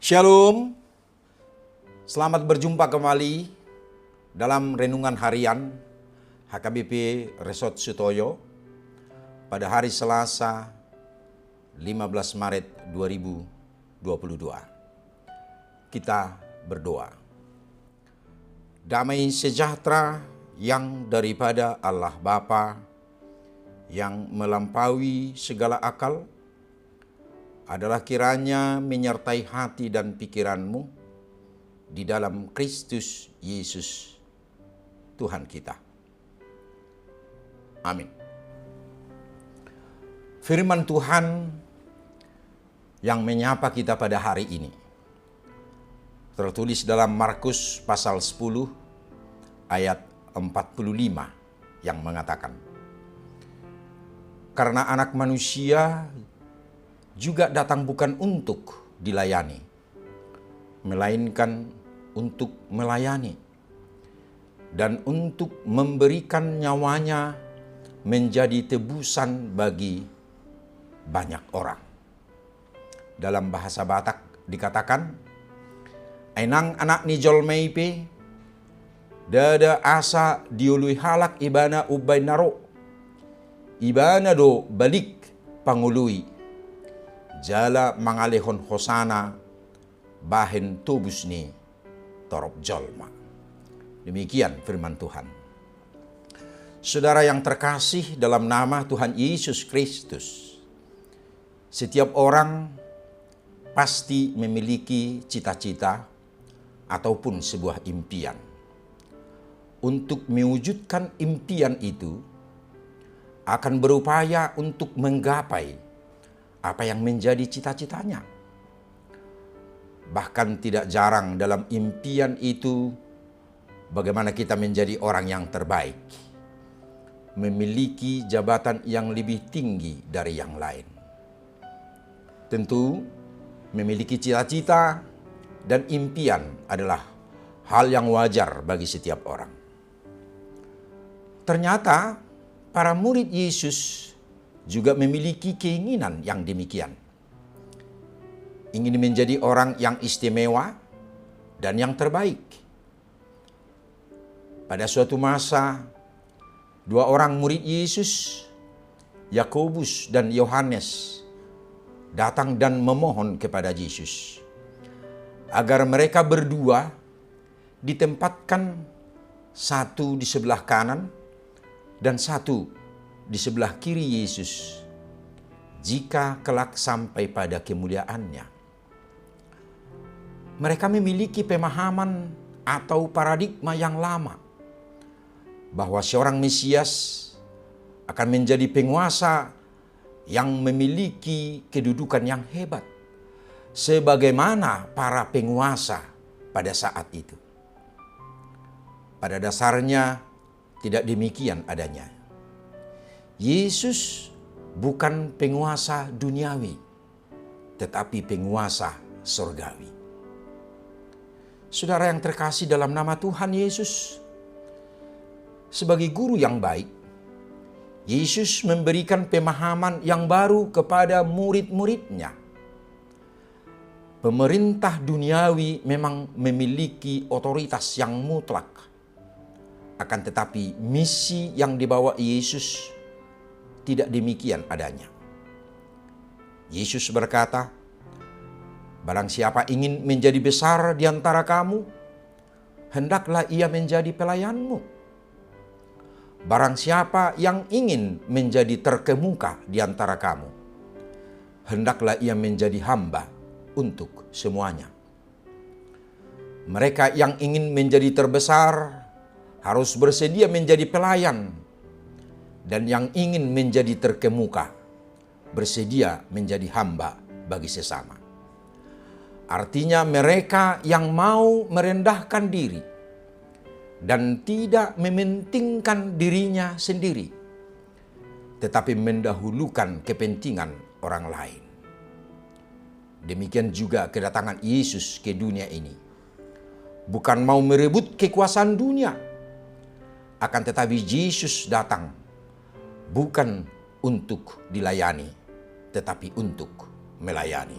Shalom, selamat berjumpa kembali dalam renungan harian HKBP Resort Sutoyo pada hari Selasa 15 Maret 2022. Kita berdoa. Damai sejahtera yang daripada Allah Bapa yang melampaui segala akal adalah kiranya menyertai hati dan pikiranmu di dalam Kristus Yesus Tuhan kita. Amin. Firman Tuhan yang menyapa kita pada hari ini tertulis dalam Markus pasal 10 ayat 45 yang mengatakan, "Karena Anak Manusia juga datang bukan untuk dilayani, melainkan untuk melayani, dan untuk memberikan nyawanya menjadi tebusan bagi banyak orang." Dalam bahasa Batak dikatakan, "Enang anak ni jolmeipe, dada asa diului halak ibana ubay naro, ibana do balik pangului, jala mangalehon hosana bahen tubus ni torop jolma." Demikian firman Tuhan. Saudara yang terkasih dalam nama Tuhan Yesus Kristus, setiap orang pasti memiliki cita-cita ataupun sebuah impian. Untuk mewujudkan impian itu, akan berupaya untuk menggapai apa yang menjadi cita-citanya. Bahkan tidak jarang dalam impian itu bagaimana kita menjadi orang yang terbaik, memiliki jabatan yang lebih tinggi dari yang lain. Tentu memiliki cita-cita dan impian adalah hal yang wajar bagi setiap orang. Ternyata para murid Yesus juga memiliki keinginan yang demikian. Ingin menjadi orang yang istimewa dan yang terbaik. Pada suatu masa, dua orang murid Yesus, Yakobus dan Yohanes, datang dan memohon kepada Yesus agar mereka berdua ditempatkan satu di sebelah kanan dan satu di sebelah kiri Yesus jika kelak sampai pada kemuliaannya. Mereka memiliki pemahaman atau paradigma yang lama bahwa seorang Mesias akan menjadi penguasa yang memiliki kedudukan yang hebat sebagaimana para penguasa pada saat itu. Pada dasarnya tidak demikian adanya. Yesus bukan penguasa duniawi, tetapi penguasa surgawi. Saudara yang terkasih dalam nama Tuhan Yesus, sebagai guru yang baik, Yesus memberikan pemahaman yang baru kepada murid-muridnya. Pemerintah duniawi memang memiliki otoritas yang mutlak. Akan tetapi misi yang dibawa Yesus tidak demikian adanya. Yesus berkata, "Barang siapa ingin menjadi besar di antara kamu, hendaklah ia menjadi pelayanmu. Barang siapa yang ingin menjadi terkemuka di antara kamu, hendaklah ia menjadi hamba untuk semuanya." Mereka yang ingin menjadi terbesar harus bersedia menjadi pelayan, dan yang ingin menjadi terkemuka bersedia menjadi hamba bagi sesama. Artinya mereka yang mau merendahkan diri dan tidak mementingkan dirinya sendiri, tetapi mendahulukan kepentingan orang lain. Demikian juga kedatangan Yesus ke dunia ini. Bukan mau merebut kekuasaan dunia, akan tetapi Yesus datang bukan untuk dilayani, tetapi untuk melayani.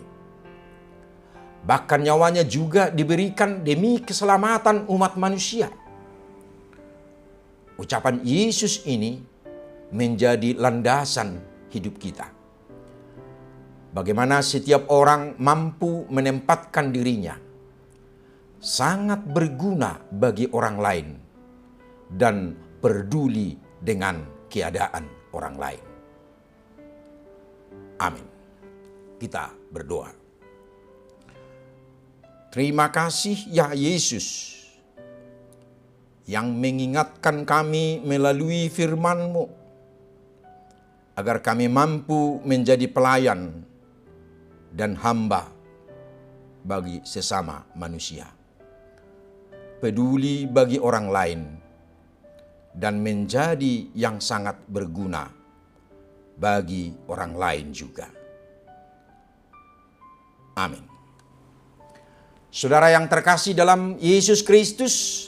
bahkan nyawanya juga diberikan demi keselamatan umat manusia. Ucapan Yesus ini menjadi landasan hidup kita. Bagaimana setiap orang mampu menempatkan dirinya sangat berguna bagi orang lain dan peduli dengan keadaan orang lain. Amin. Kita berdoa. Terima kasih ya Yesus yang mengingatkan kami melalui firman-Mu agar kami mampu menjadi pelayan dan hamba bagi sesama manusia, peduli bagi orang lain, dan menjadi yang sangat berguna bagi orang lain juga. Amin. Saudara yang terkasih dalam Yesus Kristus,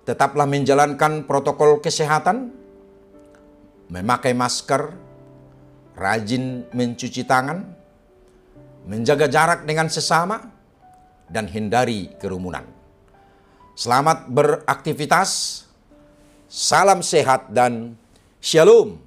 tetaplah menjalankan protokol kesehatan, memakai masker, rajin mencuci tangan, menjaga jarak dengan sesama, dan hindari kerumunan. Selamat beraktivitas, salam sehat dan shalom.